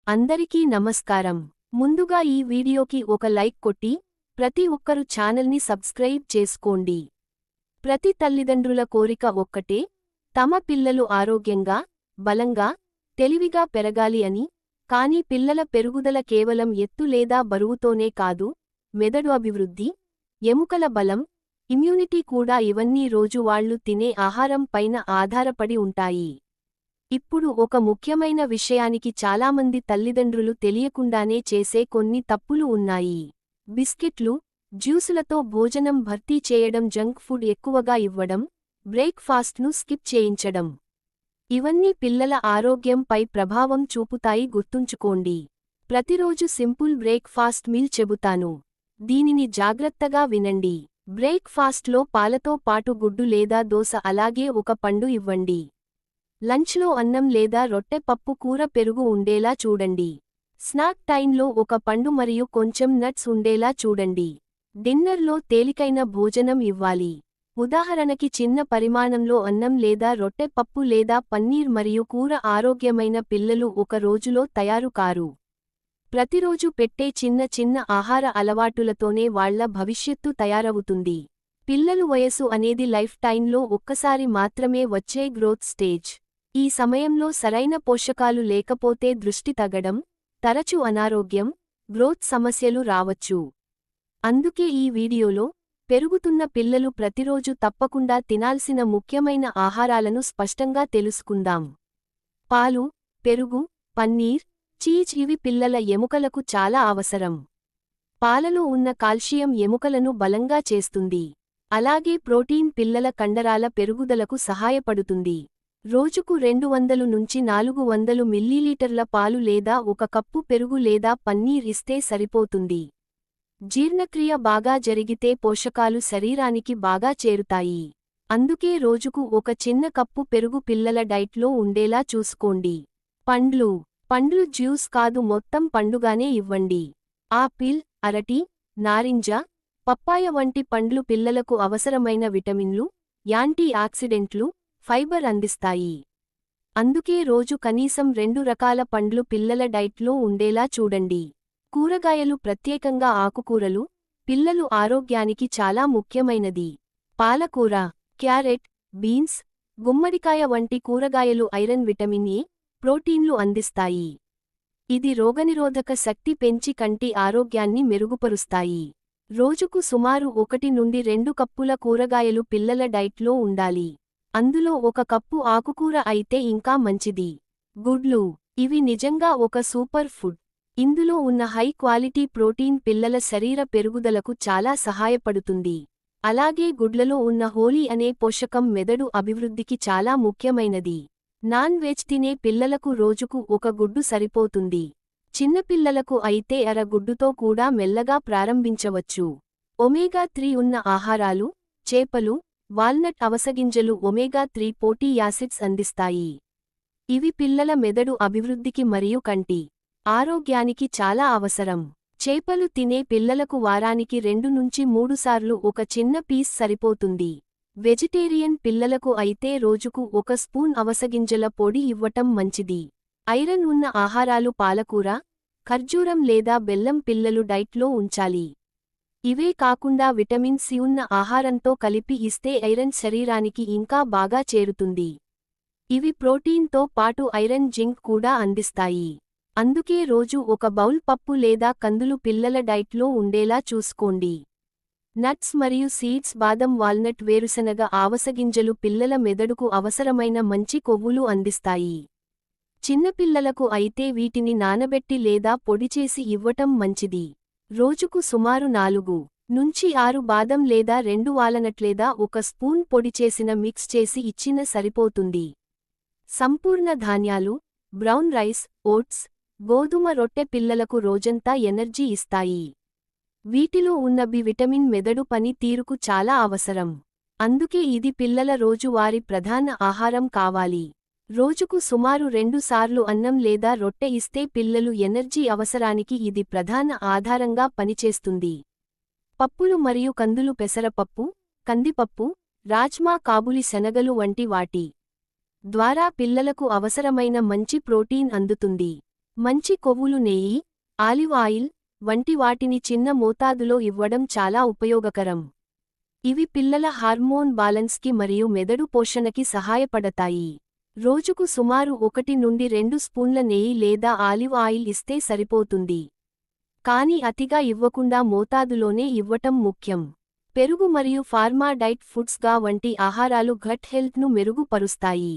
అందరికీ నమస్కారం. ముందుగా ఈ వీడియోకి ఒక లైక్ కొట్టి ప్రతి ఒక్కరు ఛానల్ని సబ్స్క్రైబ్ చేసుకోండి. ప్రతి తల్లిదండ్రుల కోరిక ఒక్కటే, తమ పిల్లలు ఆరోగ్యంగా, బలంగా, తెలివిగా పెరగాలి అని. కానీ పిల్లల పెరుగుదల కేవలం ఎత్తు లేదా బరువుతోనే కాదు, మెదడు అభివృద్ధి, ఎముకల బలం, ఇమ్యూనిటీ కూడా ఇవన్నీ రోజు వాళ్ళు తినే ఆహారం పైన ఆధారపడి ఉంటాయి. ఇప్పుడు ఒక ముఖ్యమైన విషయానికి చాలామంది తల్లిదండ్రులు తెలియకుండానే చేసే కొన్ని తప్పులు ఉన్నాయి. బిస్కెట్లు, జ్యూసులతో భోజనం భర్తీ చేయడం, జంక్ ఫుడ్ ఎక్కువగా ఇవ్వడం, బ్రేక్ఫాస్ట్ను స్కిప్ చేయించడం. ఇవన్నీ పిల్లల ఆరోగ్యంపై ప్రభావం చూపుతాయి. గుర్తుంచుకోండి. ప్రతిరోజు సింపుల్ బ్రేక్ఫాస్ట్ మీల్ చెబుతాను. దీనిని జాగ్రత్తగా వినండి. బ్రేక్ఫాస్ట్లో పాలతో పాటు గుడ్డు లేదా దోస, అలాగే ఒక పండు ఇవ్వండి. లంచ్లో అన్నం లేదా రొట్టె, పప్పు, కూర, పెరుగు ఉండేలా చూడండి. స్నాక్ టైంలో ఒక పండు మరియు కొంచెం నట్స్ ఉండేలా చూడండి. డిన్నర్లో తేలికైన భోజనం ఇవ్వాలి. ఉదాహరణకి చిన్న పరిమాణంలో అన్నం లేదా రొట్టె, పప్పు లేదా పన్నీర్ మరియు కూర. ఆరోగ్యమైన పిల్లలు ఒక రోజులో తయారు కారు. ప్రతిరోజు పెట్టే చిన్న చిన్న ఆహార అలవాటులతోనే వాళ్ళ భవిష్యత్తు తయారవుతుంది. పిల్లలు వయసు అనేది లైఫ్ టైంలో ఒక్కసారి మాత్రమే వచ్చే గ్రోత్ స్టేజ్. ఈ సమయంలో సరైన పోషకాలు లేకపోతే దృష్టి తగ్గడం, తరచూ అనారోగ్యం, గ్రోత్ సమస్యలు రావచ్చు. అందుకే ఈ వీడియోలో పెరుగుతున్న పిల్లలు ప్రతిరోజు తప్పకుండా తినాల్సిన ముఖ్యమైన ఆహారాలను స్పష్టంగా తెలుసుకుందాం. పాలు, పెరుగు, పన్నీర్, చీజ్ ఇవి పిల్లల ఎముకలకు చాలా అవసరం. పాలలో ఉన్న కాల్షియం ఎముకలను బలంగా చేస్తుంది. అలాగే ప్రోటీన్ పిల్లల కండరాల పెరుగుదలకు సహాయపడుతుంది. రోజుకు 200 నుంచి 400 మిల్లీలీటర్ల పాలు లేదా ఒక కప్పు పెరుగు లేదా పన్నీర్ ఇస్తే సరిపోతుంది. జీర్ణక్రియ బాగా జరిగితే పోషకాలు శరీరానికి బాగా చేరుతాయి. అందుకే రోజుకు ఒక చిన్న కప్పు పెరుగు పిల్లల డైట్లో ఉండేలా చూసుకోండి. పండ్లు జ్యూస్ కాదు, మొత్తం పండుగానే ఇవ్వండి. ఆపిల్, అరటి, నారింజ, పప్పాయ వంటి పండ్లు పిల్లలకు అవసరమైన విటమిన్లు, యాంటీ ఆక్సిడెంట్లు, ఫైబర్ అందిస్తాయి. అందుకే రోజు కనీసం 2 రకాల పండ్లు పిల్లల డైట్లో ఉండేలా చూడండి. కూరగాయలు, ప్రత్యేకంగా ఆకుకూరలు, పిల్లలు ఆరోగ్యానికి చాలా ముఖ్యమైనది. పాలకూర, క్యారెట్, బీన్స్, గుమ్మడికాయ వంటి కూరగాయలు ఐరన్, విటమిన్ ఏ, ప్రోటీన్లు అందిస్తాయి. ఇది రోగనిరోధక శక్తి పెంచి కంటి ఆరోగ్యాన్ని మెరుగుపరుస్తాయి. రోజుకు సుమారు 1 నుండి 2 కప్పుల కూరగాయలు పిల్లల డైట్లో ఉండాలి. అందులో 1 కప్పు ఆకుకూర అయితే ఇంకా మంచిది. గుడ్లు, ఇవి నిజంగా ఒక సూపర్ ఫుడ్. ఇందులో ఉన్న హై క్వాలిటీ ప్రోటీన్ పిల్లల శరీర పెరుగుదలకు చాలా సహాయపడుతుంది. అలాగే గుడ్లలో ఉన్న హోలీ అనే పోషకం మెదడు అభివృద్ధికి చాలా ముఖ్యమైనది. నాన్ వెజ్ తినే పిల్లలకు రోజుకు 1 గుడ్డు సరిపోతుంది. చిన్నపిల్లలకు అయితే అర గుడ్డుతో కూడా మెల్లగా ప్రారంభించవచ్చు. ఒమేగా 3 ఉన్న ఆహారాలు, చేపలు, వాల్నట్, అవసగింజలు ఒమేగా 3 పోటీ యాసిడ్స్ అందిస్తాయి. ఇవి పిల్లల మెదడు అభివృద్ధికి మరియు కంటి ఆరోగ్యానికి చాలా అవసరం. చేపలు తినే పిల్లలకు వారానికి 2 నుంచి 3 సార్లు ఒక చిన్న పీస్ సరిపోతుంది. వెజిటేరియన్ పిల్లలకు అయితే రోజుకు 1 స్పూన్ అవసగింజల పొడి ఇవ్వటం మంచిది. ఐరన్ ఉన్న ఆహారాలు, పాలకూర, ఖర్జూరం లేదా బెల్లం పిల్లలు డైట్లో ఉంచాలి. ఇవే కాకుండా విటమిన్ సి ఉన్న ఆహారంతో కలిపి ఇస్తే ఐరన్ శరీరానికి ఇంకా బాగా చేరుతుంది. ఇవి ప్రోటీన్తో పాటు ఐరన్, జింక్ కూడా అందిస్తాయి. అందుకే రోజు 1 బౌల్ పప్పు లేదా కందులు పిల్లల డైట్లో ఉండేలా చూసుకోండి. నట్స్ మరియు సీడ్స్, బాదం, వాల్నట్, వేరుశనగ, ఆవసగింజలు పిల్లల మెదడుకు అవసరమైన మంచి కొవ్వులు అందిస్తాయి. చిన్నపిల్లలకు అయితే వీటిని నానబెట్టి లేదా పొడిచేసి ఇవ్వటం మంచిది. రోజుకు సుమారు 4 నుంచి 6 బాదం లేదా 2 వాలనట్ లేదా 1 స్పూన్ పొడి చేసిన మిక్స్ చేసి ఇచ్చిన సరిపోతుంది. సంపూర్ణ ధాన్యాలు, బ్రౌన్ రైస్, ఓట్స్, గోధుమ రొట్టె పిల్లలకు రోజంతా ఎనర్జీ ఇస్తాయి. వీటిలో ఉన్న బి విటమిన్ మెదడు పని తీరుకు చాలా అవసరం. అందుకే ఇది పిల్లల రోజువారీ ప్రధాన ఆహారం కావాలి. రోజుకు సుమారు 2 సార్లు అన్నం లేదా రొట్టె ఇస్తే పిల్లలు ఎనర్జీ అవసరానికి ఇది ప్రధాన ఆధారంగా పనిచేస్తుంది. పప్పులు మరియు కందులు, పెసరపప్పు, కందిపప్పు, రాజ్మా, కాబులి శనగలు వంటి వాటి ద్వారా పిల్లలకు అవసరమైన మంచి ప్రోటీన్ అందుతుంది. మంచి కొవ్వులు నెయ్యి, ఆలివ్ ఆయిల్ వంటి వాటిని చిన్న మోతాదులో ఇవ్వడం చాలా ఉపయోగకరం. ఇవి పిల్లల హార్మోన్ బాలన్స్కి మరియు మెదడు పోషణకి సహాయపడతాయి. రోజుకు సుమారు 1 నుండి 2 స్పూన్ల నెయ్యి లేదా ఆలివ్ ఆయిల్ ఇస్తే సరిపోతుంది. కానీ అతిగా ఇవ్వకుండా మోతాదులోనే ఇవ్వటం ముఖ్యం. పెరుగు మరియు ఫార్మా డైట్ ఫుడ్స్గా వంటి ఆహారాలు గట్ హెల్త్ను మెరుగుపరుస్తాయి.